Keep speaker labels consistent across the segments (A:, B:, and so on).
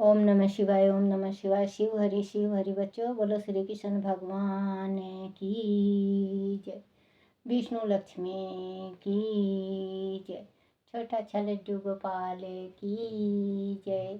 A: ओम नमः शिवाय, ओम नमः शिवाय। शिव हरि बच्चों, बोलो श्री कृष्ण भगवान की जय। विष्णु लक्ष्मी की जय। छोटा सा लड्डू गोपाल की जय।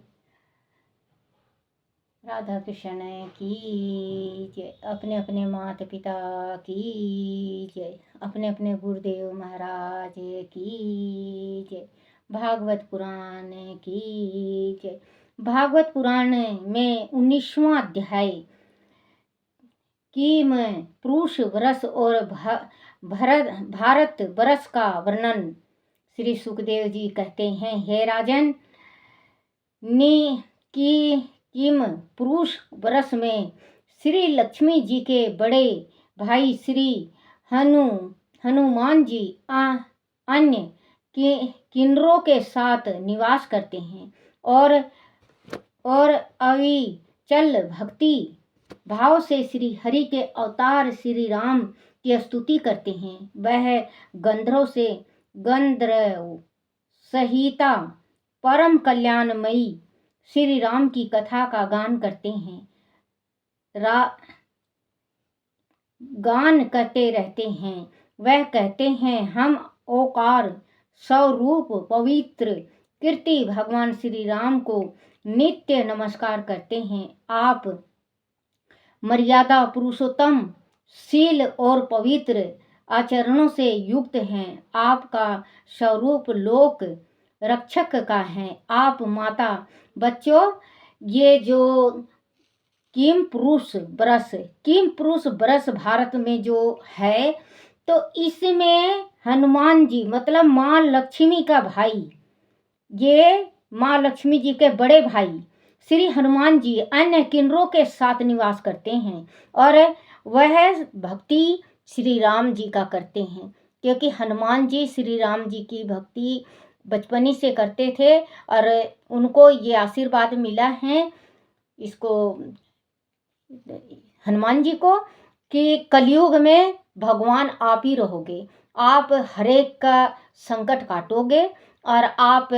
A: राधा कृष्ण की जय। अपने अपने माता पिता की जय। अपने अपने गुरुदेव महाराज की जय। भागवत पुराण की जय। भागवत पुराण में 19वां अध्याय की में पुरुष वर्ष और भारत वर्ष का वर्णन श्री सुखदेव जी कहते हैं। हे राजन, किम पुरुष वर्ष में श्री लक्ष्मी जी के बड़े भाई श्री हनुमान जी अन्य किन्नरों के साथ निवास करते हैं और अविचल भक्ति भाव से श्री हरि के अवतार श्री राम की स्तुति करते हैं। वह गंधर्व संहिता परम कल्याणमयी श्री राम की कथा का गान करते हैं, गान करते रहते हैं। वह कहते हैं, हम ओकार स्वरूप पवित्र कीर्ति भगवान श्री राम को नित्य नमस्कार करते हैं। आप मर्यादा पुरुषोत्तम, शील और पवित्र आचरणों से युक्त हैं। आपका स्वरूप लोक रक्षक का है। आप माता बच्चों, ये जो किम पुरुष बरस भारत में जो है, तो इसमें हनुमान जी मतलब माँ लक्ष्मी का भाई, ये माँ लक्ष्मी जी के बड़े भाई श्री हनुमान जी अन्य किन्नरों के साथ निवास करते हैं और वह भक्ति श्री राम जी का करते हैं, क्योंकि हनुमान जी श्री राम जी की भक्ति बचपनी से करते थे और उनको ये आशीर्वाद मिला है इसको हनुमान जी को कि कलयुग में भगवान आप ही रहोगे, आप हरेक का संकट काटोगे और आप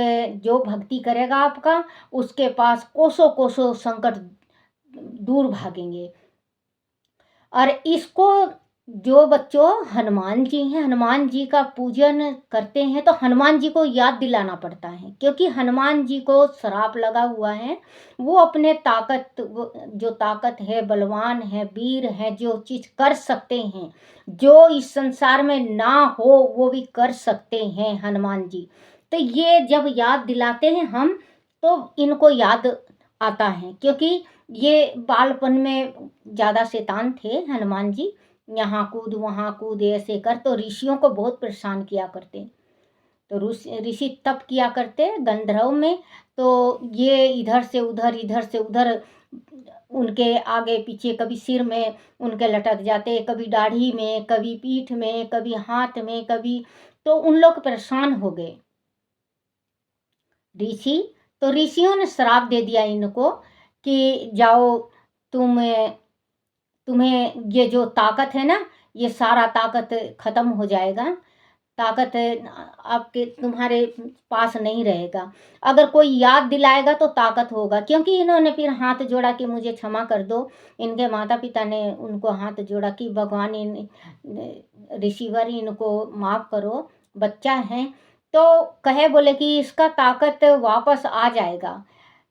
A: जो भक्ति करेगा आपका, उसके पास कोसों कोसों संकट दूर भागेंगे। और इसको जो बच्चों हनुमान जी हैं, हनुमान जी का पूजन करते हैं तो हनुमान जी को याद दिलाना पड़ता है, क्योंकि हनुमान जी को श्राप लगा हुआ है। वो अपने जो ताकत है, बलवान है, वीर है, जो चीज कर सकते हैं, जो इस संसार में ना हो वो भी कर सकते हैं हनुमान जी। तो ये जब याद दिलाते हैं हम, तो इनको याद आता है, क्योंकि ये बालपन में ज़्यादा शैतान थे हनुमान जी, यहाँ कूद वहाँ कूद ऐसे कर, तो ऋषियों को बहुत परेशान किया करते। तो ऋषि तप किया करते गंधर्व में, तो ये इधर से उधर उनके आगे पीछे, कभी सिर में उनके लटक जाते, कभी दाढ़ी में, कभी पीठ में, कभी हाथ में, कभी, तो उन लोग परेशान हो गए ऋषि। तो ऋषियों ने श्राप दे दिया इनको कि जाओ, तुम्हें ये जो ताकत है ना, ये सारा ताकत खत्म हो जाएगा, ताकत आपके तुम्हारे पास नहीं रहेगा। अगर कोई याद दिलाएगा तो ताकत होगा, क्योंकि इन्होंने फिर हाथ जोड़ा कि मुझे क्षमा कर दो। इनके माता पिता ने उनको हाथ जोड़ा कि भगवान ऋषिवर इनको माफ़ करो, बच्चा है। तो कहे बोले कि इसका ताकत वापस आ जाएगा,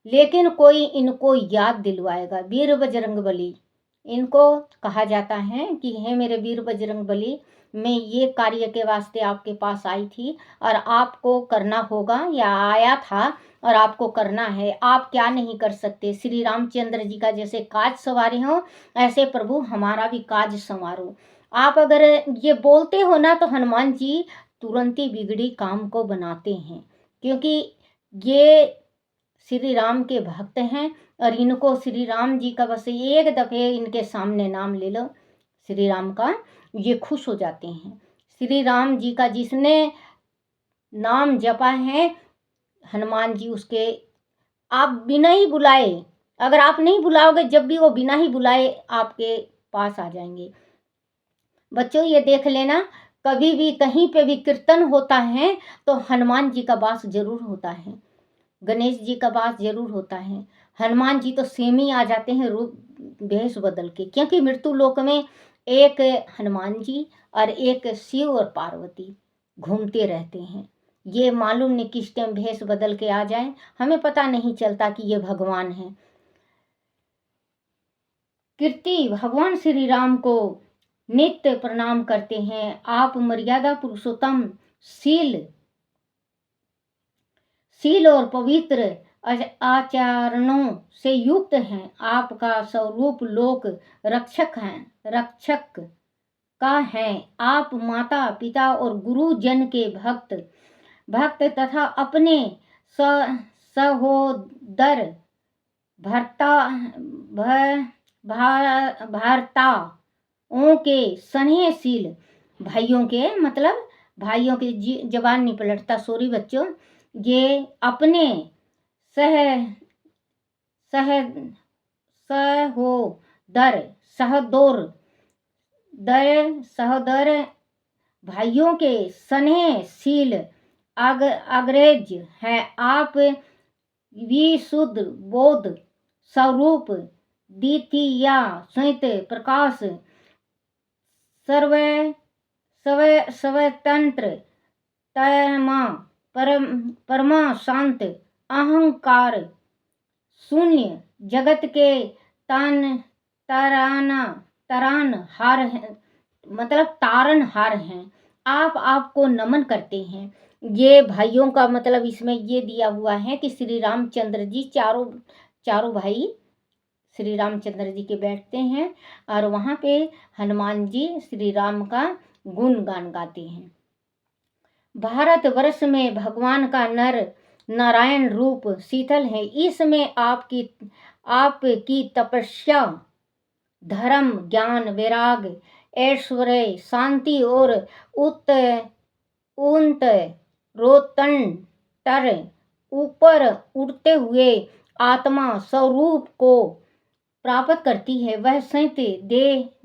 A: लेकिन कोई इनको याद दिलवाएगा। वीर बजरंगबली इनको कहा जाता है कि हे मेरे वीर बजरंगबली, मैं ये कार्य के वास्ते आपके पास आई थी और आपको करना होगा, या आया था और आपको करना है। आप क्या नहीं कर सकते। श्री रामचंद्र जी का जैसे काज संवारे हो, ऐसे प्रभु हमारा भी काज संवारो। आप अगर ये बोलते हो ना, तो हनुमान जी तुरंत ही बिगड़ी काम को बनाते हैं, क्योंकि ये श्री राम के भक्त हैं और इनको श्री राम जी का बस एक दफ़े इनके सामने नाम ले लो श्री राम का, ये खुश हो जाते हैं। श्री राम जी का जिसने नाम जपा है, हनुमान जी उसके, आप बिना ही बुलाए, अगर आप नहीं बुलाओगे, जब भी वो बिना ही बुलाए आपके पास आ जाएंगे। बच्चों ये देख लेना, कभी भी कहीं पे भी कीर्तन होता है तो हनुमान जी का वास जरूर होता है। गणेश जी का वास जरूर होता है। हनुमान जी तो सेम ही आ जाते हैं रूप भेष बदल के, क्योंकि मृत्यु लोक में एक हनुमान जी और एक शिव और पार्वती घूमते रहते हैं। ये मालूम नहीं किस टाइम भेष बदल के आ जाए, हमें पता नहीं चलता कि ये भगवान हैं। कीर्ति भगवान श्री राम को नित्य प्रणाम करते हैं। आप मर्यादा पुरुषोत्तम, शील और पवित्र आचरणों से युक्त हैं। आपका स्वरूप लोक रक्षक का है। आप माता पिता और गुरुजन के भक्त तथा अपने सहोदर भर्ताओं के स्नेहशील, भाइयों के मतलब भाइयों के जबान नहीं पलटता, सॉरी बच्चों, ये अपने सहोदर भाइयों के स्नेहशील अग्रज है। आप विशुद्ध बोध स्वरूप, द्वितीय स्वयं प्रकाश, स्वतंत्र परमा शांत, अहंकार शून्य, जगत के तारनहार हैं। आप आपको नमन करते हैं। ये भाइयों का मतलब इसमें ये दिया हुआ है कि श्री रामचंद्र जी चारों भाई श्री रामचंद्र जी के बैठते हैं और वहाँ पे हनुमान जी श्री राम का गुणगान गाते हैं। भारतवर्ष में भगवान का नारायण रूप शीतल है। इसमें आपकी तपस्या, धर्म, ज्ञान, वैराग, ऐश्वर्य, शांति और रोतंटर ऊपर उड़ते हुए आत्मा स्वरूप को प्राप्त करती है। वह स्वयं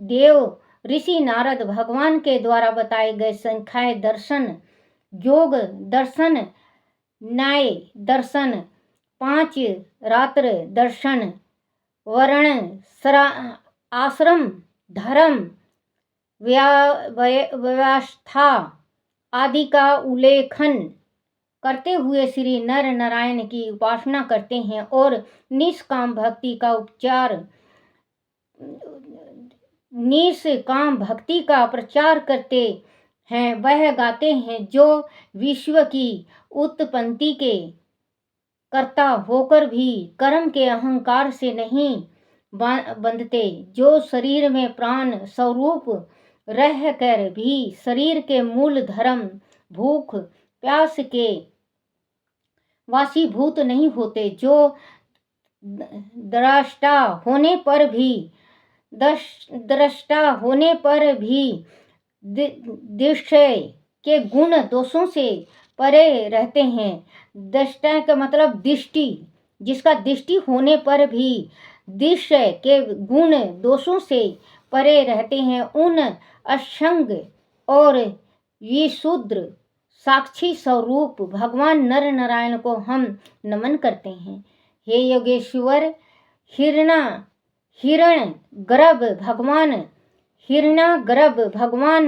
A: देव ऋषि नारद भगवान के द्वारा बताए गए संख्याय दर्शन, योग दर्शन, न्याय दर्शन, 5 रात्र दर्शन, वर्ण आश्रम, धर्म, व्यवस्था आदि का उल्लेखन करते हुए श्री नर नारायण की उपासना करते हैं और निष्काम भक्ति का प्रचार करते हैं। वह गाते हैं जो विश्व की उत्पत्ति के कर्ता होकर भी कर्म के अहंकार से नहीं बंधते, जो शरीर में प्राण स्वरूप रहकर भी शरीर के मूल धर्म, भूख प्यास के वासीभूत नहीं होते, जो दृष्टा होने पर भी दृश्य के गुण दोषों से परे रहते हैं। दृष्टा का मतलब दृष्टि, जिसका दृष्टि होने पर भी दृश्य के गुण दोषों से परे रहते हैं। उन असंग और विशुद्ध साक्षी स्वरूप भगवान नर नारायण को हम नमन करते हैं। हे योगेश्वर, हिरण्यगर्भ भगवान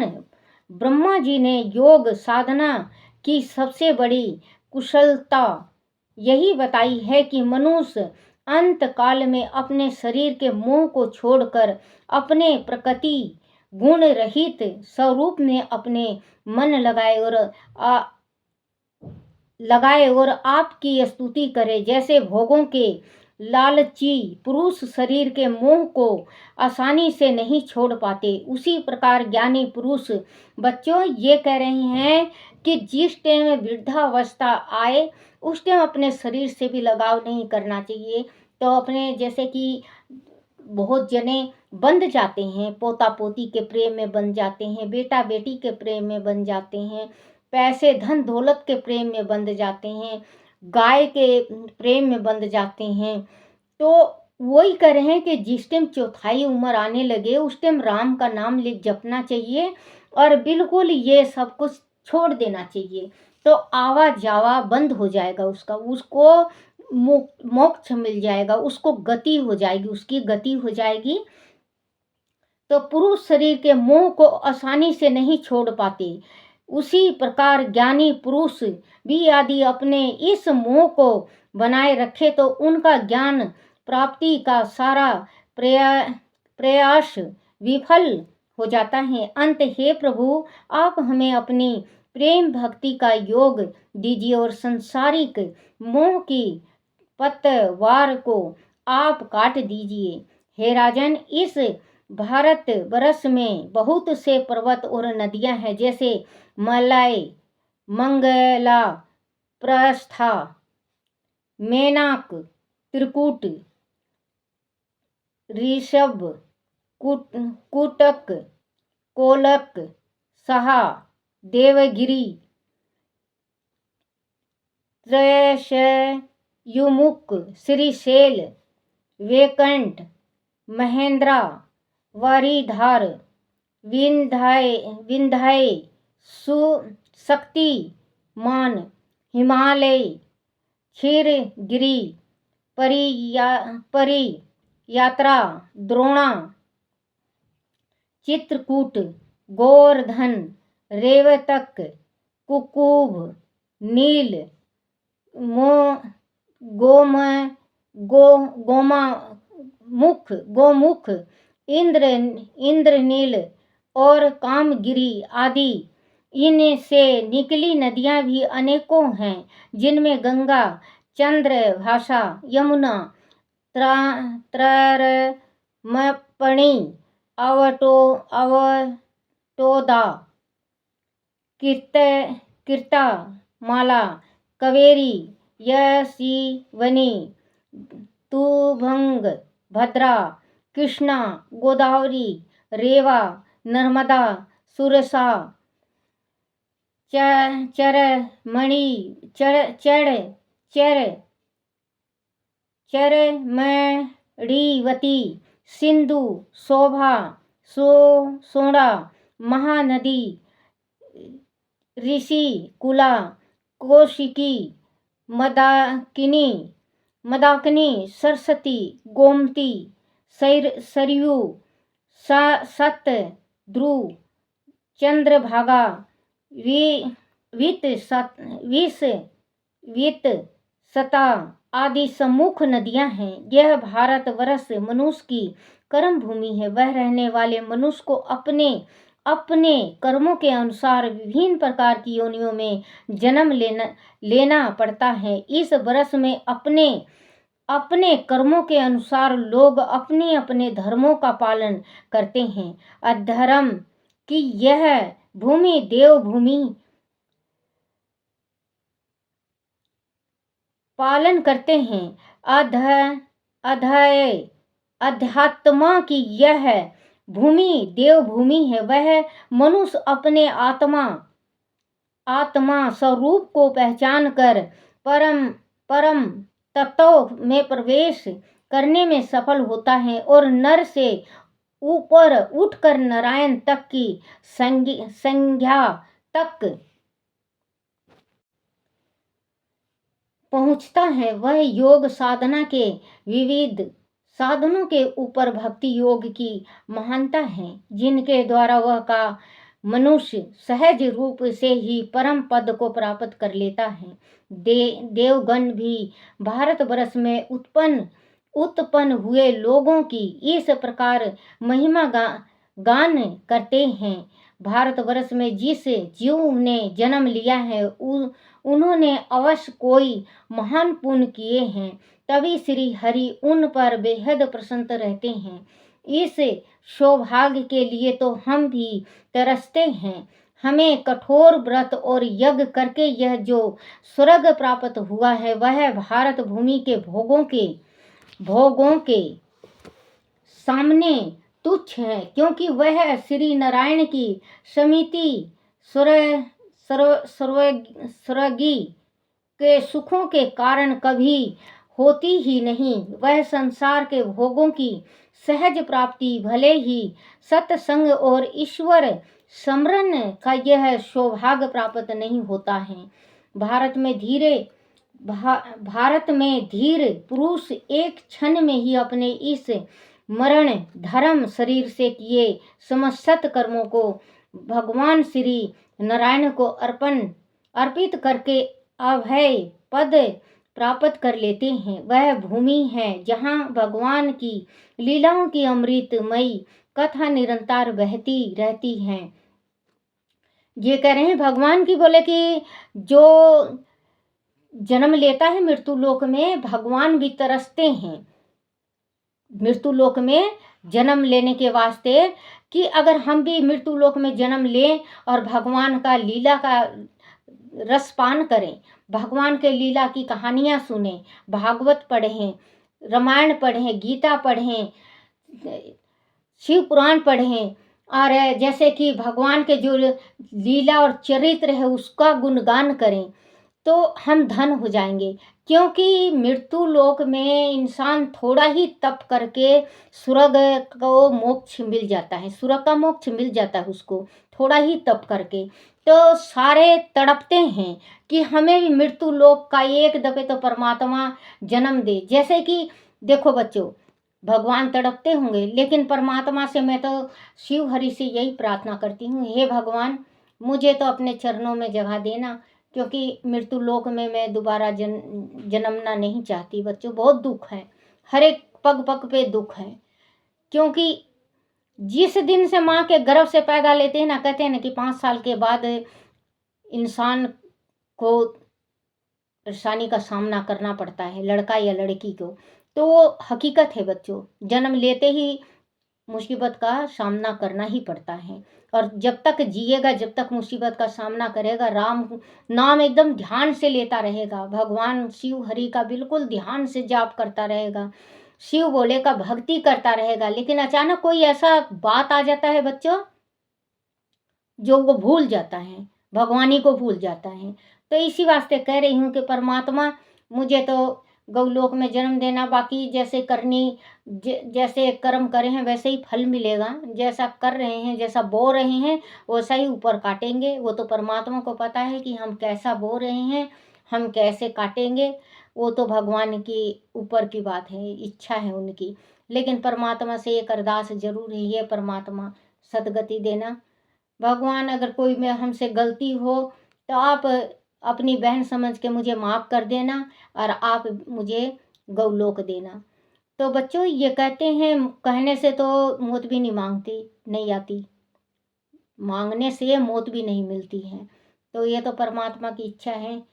A: ब्रह्मा जी ने योग साधना की सबसे बड़ी कुशलता यही बताई है कि मनुष्य अंत काल में अपने शरीर के मोह को छोड़कर अपने प्रकृति गुण रहित स्वरूप में अपने मन लगाए और आपकी स्तुति करे। जैसे भोगों के लालची पुरुष शरीर के मोह को आसानी से नहीं छोड़ पाते, उसी प्रकार ज्ञानी पुरुष बच्चों ये कह रहे हैं कि जिस टाइम वृद्धावस्था आए उस टाइम अपने शरीर से भी लगाव नहीं करना चाहिए। तो अपने जैसे कि बहुत जने बंध जाते हैं, पोता पोती के प्रेम में बंध जाते हैं, बेटा बेटी के प्रेम में बंध जाते हैं, पैसे धन दौलत के प्रेम में बंध जाते हैं, गाय के प्रेम में बंध जाते हैं। तो वही कह रहे हैं कि जिस टाइम चौथाई उम्र आने लगे उस टाइम राम का नाम जपना चाहिए और बिल्कुल ये सब कुछ छोड़ देना चाहिए। तो आवा जावा बंद हो जाएगा उसका, उसको मोक्ष मिल जाएगा, उसको गति हो जाएगी, उसकी गति हो जाएगी। तो पुरुष शरीर के मोह को आसानी से नहीं छोड़ पाते। उसी प्रकार ज्ञानी पुरुष भी यदि अपने इस मोह को बनाए रखे तो उनका ज्ञान प्राप्ति का सारा प्रयास विफल हो जाता है। अंत हे प्रभु, आप हमें अपनी प्रेम भक्ति का योग दीजिए और संसारिक मोह की पतवार को आप काट दीजिए। हे राजन, इस भारत वर्ष में बहुत से पर्वत और नदियां हैं, जैसे मलय, मंगला, प्रस्था, मेनाक, त्रिकुट, ऋषभ, कुटक, कोलक, सहा, देवगिरी, त्रयशयुमुख, श्रीशैल, वेकंठ, महेंद्रा, वारीधार, विंध्य, शक्तिमान, हिमालय, क्षीरगिरी, परियात्रा, द्रोणा, चित्रकूट, गोवर्धन, रेवतक, कुकुभ, नील, गोमुख, इंद्रनील और कामगिरी आदि। इनसे निकली नदियां भी अनेकों हैं, जिनमें गंगा, चंद्रभाषा, यमुना, त्रैरमपणि, अवटोदा, कीर्ता माला, कावेरी, यशिवनी, तुभंग, भद्रा, कृष्णा, गोदावरी, रेवा, नर्मदा, सुरसा, चरमणीवती, सिंधु, शोभा, सोड़ा, महानदी, ऋषि कुला, कौशिकी, मदाकिनी, सरस्वती, गोमती, सरयू, सतद्रु, चंद्रभागा, वितसता आदि सम्मुख नदियां हैं। यह भारतवर्ष मनुष्य की कर्म भूमि है। वह रहने वाले मनुष्य को अपने अपने कर्मों के अनुसार विभिन्न प्रकार की योनियों में जन्म लेना पड़ता है। इस वर्ष में अपने अपने कर्मों के अनुसार लोग अपने अपने धर्मों का पालन करते हैं। अधर्म की यह भूमि देवभूमि पालन करते हैं। अध्यात्मा की यह भूमि देवभूमि है। वह मनुष्य अपने आत्मा स्वरूप को पहचान कर परम तत्व में प्रवेश करने में सफल होता है और नर से ऊपर उठकर नारायण तक की संज्ञा तक पहुंचता है। वह योग साधना के विविध साधनों के ऊपर भक्ति योग की महानता है, जिनके द्वारा वह का मनुष्य सहज रूप से ही परम पद को प्राप्त कर लेता है। देवगण भी भारतवर्ष में उत्पन्न हुए लोगों की इस प्रकार महिमा गान करते हैं। भारतवर्ष में जिस जीव ने जन्म लिया है उन्होंने अवश्य कोई महान पुण्य किए हैं, तभी श्री हरि उन पर बेहद प्रसन्न रहते हैं। इस सौभाग्य के लिए तो हम भी तरसते हैं। हमें कठोर व्रत और यज्ञ करके यह जो स्वर्ग प्राप्त हुआ है वह भारत भूमि के भोगों के सामने तुच्छ है, क्योंकि वह श्री नारायण की समिति स्वर्गी के सुखों के कारण कभी होती ही नहीं। वह संसार के भोगों की सहज प्राप्ति, भले ही सत्संग और ईश्वर स्मरण का यह सौभाग्य प्राप्त नहीं होता है। भारत में धीर पुरुष एक क्षण में ही अपने इस मरण धर्म शरीर से किए समस्त कर्मों को भगवान श्री नारायण को अर्पित करके अभय पद प्राप्त कर लेते हैं। वह भूमि है जहाँ भगवान की लीलाओं की अमृतमयी कथा निरंतर बहती रहती है। ये कह रहे हैं भगवान की, बोले कि जो जन्म लेता है मृत्यु लोक में, भगवान भी तरसते हैं मृत्यु लोक में जन्म लेने के वास्ते, कि अगर हम भी मृत्यु लोक में जन्म लें और भगवान का लीला का रसपान करें, भगवान के लीला की कहानियाँ सुने, भागवत पढ़ें, रामायण पढ़ें, गीता पढ़ें, शिव पुराण पढ़ें, और जैसे कि भगवान के जो लीला और चरित्र है उसका गुणगान करें, तो हम धन हो जाएंगे। क्योंकि मृत्यु लोक में इंसान थोड़ा ही तप करके स्वर्ग को मोक्ष मिल जाता है, स्वर्ग का मोक्ष मिल जाता है उसको, थोड़ा ही तप करके। तो सारे तड़पते हैं कि हमें भी मृत्यु लोक का एक दफे तो परमात्मा जन्म दे। जैसे कि देखो बच्चों, भगवान तड़पते होंगे, लेकिन परमात्मा से मैं तो शिव हरि से यही प्रार्थना करती हूँ, हे भगवान मुझे तो अपने चरणों में जगह देना, क्योंकि मृत्यु लोक में मैं दोबारा जन्मना नहीं चाहती। बच्चों बहुत दुख है, हर एक पग पग पे दुख है। क्योंकि जिस दिन से माँ के गर्भ से पैदा लेते हैं ना, कहते हैं ना कि 5 साल के बाद इंसान को परेशानी का सामना करना पड़ता है, लड़का या लड़की को। तो वो हकीकत है बच्चों, जन्म लेते ही मुसीबत का सामना करना ही पड़ता है। और जब तक जिएगा, जब तक मुसीबत का सामना करेगा, राम नाम एकदम ध्यान से लेता रहेगा, भगवान शिव हरि का बिल्कुल ध्यान से जाप करता रहेगा, शिव भोले का भक्ति करता रहेगा। लेकिन अचानक कोई ऐसा बात आ जाता है बच्चों, जो वो भूल जाता है, भगवानी को भूल जाता है। तो इसी वास्ते कह रही हूँ कि परमात्मा मुझे तो गौलोक में जन्म देना, बाकी जैसे जैसे कर्म करे हैं वैसे ही फल मिलेगा, जैसा कर रहे हैं, जैसा बो रहे हैं वैसा ही ऊपर काटेंगे। वो तो परमात्मा को पता है कि हम कैसा बो रहे हैं, हम कैसे काटेंगे, वो तो भगवान की ऊपर की बात है, इच्छा है उनकी। लेकिन परमात्मा से एक अरदास जरूर है, ये परमात्मा सदगति देना। भगवान अगर कोई में हमसे गलती हो तो आप अपनी बहन समझ के मुझे माफ़ कर देना, और आप मुझे गौलोक देना। तो बच्चों ये कहते हैं, कहने से तो मौत भी नहीं आती, मांगने से मौत भी नहीं मिलती है। तो ये तो परमात्मा की इच्छा है,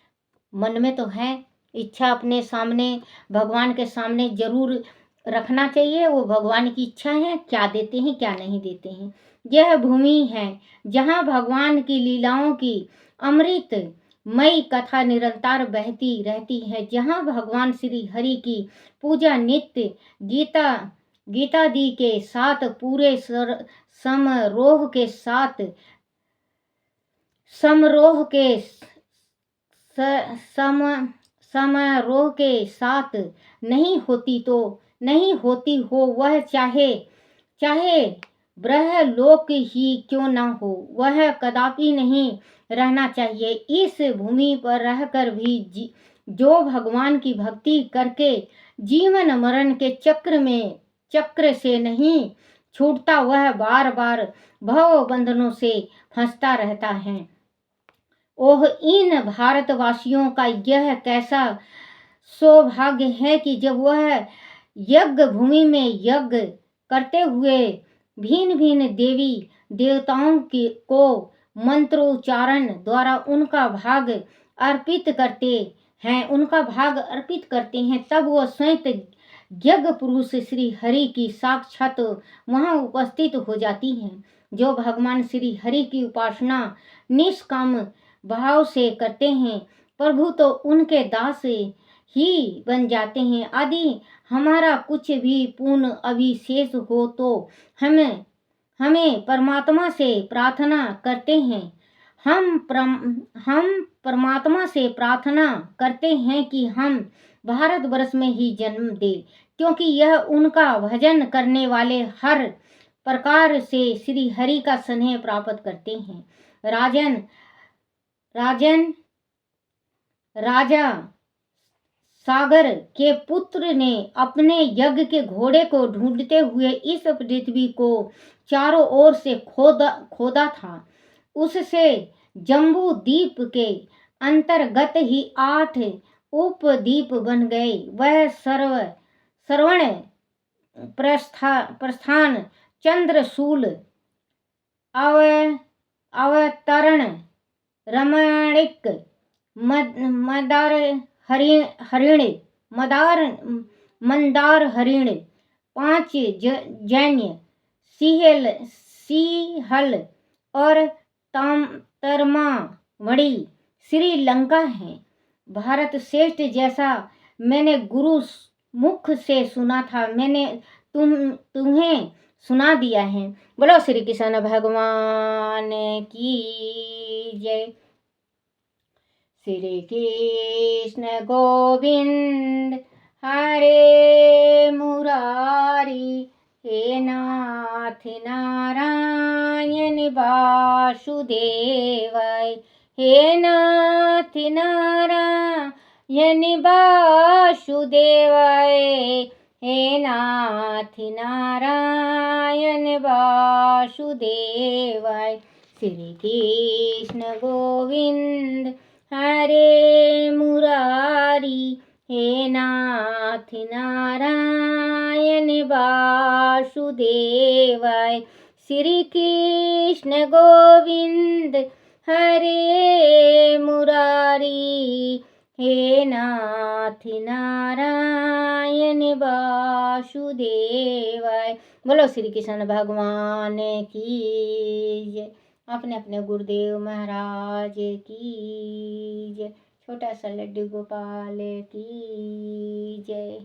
A: मन में तो है इच्छा, अपने सामने भगवान के सामने जरूर रखना चाहिए। वो भगवान की इच्छा है, क्या देते हैं क्या नहीं देते हैं। यह भूमि है जहाँ भगवान की लीलाओं की अमृत मई कथा निरंतर बहती रहती है, जहाँ भगवान श्री हरि की पूजा नित्य गीतादि के साथ पूरे समारोह के साथ नहीं होती हो, वह चाहे ब्रह्मलोक ही क्यों न हो, वह कदापि नहीं रहना चाहिए। इस भूमि पर रहकर भी जो भगवान की भक्ति करके जीवन मरण के चक्र से नहीं छूटता, वह बार बार भव बंधनों से फंसता रहता है। ओह इन भारतवासियों का यह कैसा सौभाग्य है कि जब वह यज्ञ भूमि में यज्ञ करते हुए भिन्न भिन्न देवी देवताओं को मंत्रोच्चारण द्वारा उनका भाग अर्पित करते हैं, तब वो स्वयं यज्ञ पुरुष श्री हरि की साक्षात वहाँ उपस्थित हो जाती हैं। जो भगवान श्री हरि की उपासना निष्काम भाव से करते हैं, प्रभु तो उनके दास ही बन जाते हैं। यदि हमारा कुछ भी पुण्य अविशेष हो तो हमें परमात्मा से प्रार्थना करते हैं, हम परमात्मा से प्रार्थना करते हैं कि हम भारतवर्ष में ही जन्म दे, क्योंकि यह उनका भजन करने वाले हर प्रकार से श्री हरि का स्नेह प्राप्त करते हैं। राजन राजा सागर के पुत्र ने अपने यज्ञ के घोड़े को ढूंढते हुए इस पृथ्वी को चारों ओर से खोदा था। उससे जम्बू द्वीप के अंतर्गत ही 8 उपद्वीप बन गए। वह श्रवण, प्रस्थान, चंद्रशूल, अवतरण, रमणिक, मदार हरिण, मंदार हरिण, 5 जैन्य, सिंहल और तरमा श्रीलंका है। भारत श्रेष्ठ जैसा मैंने गुरु मुख से सुना था, मैंने तुम्हें सुना दिया है। बोलो श्री कृष्ण भगवान की जय। श्री कृष्ण गोविंद हरे मुरारी, हे नाथ नारायण वासुदेवाय, हे नाथ नारायण वासुदेवाय, हे नाथ नारायण वासुदेवाय। श्री कृष्ण गोविंद हरे मुरारी, हे नाथ नारायण वासुदेवाय। श्री कृष्ण गोविंद हरे मुरारी, हे नाथ नारायण वासुदेवाय। बोलो श्री कृष्ण भगवान की जय। अपने अपने गुरुदेव महाराज की जय। छोटा सा लड्डू गोपाल की जय।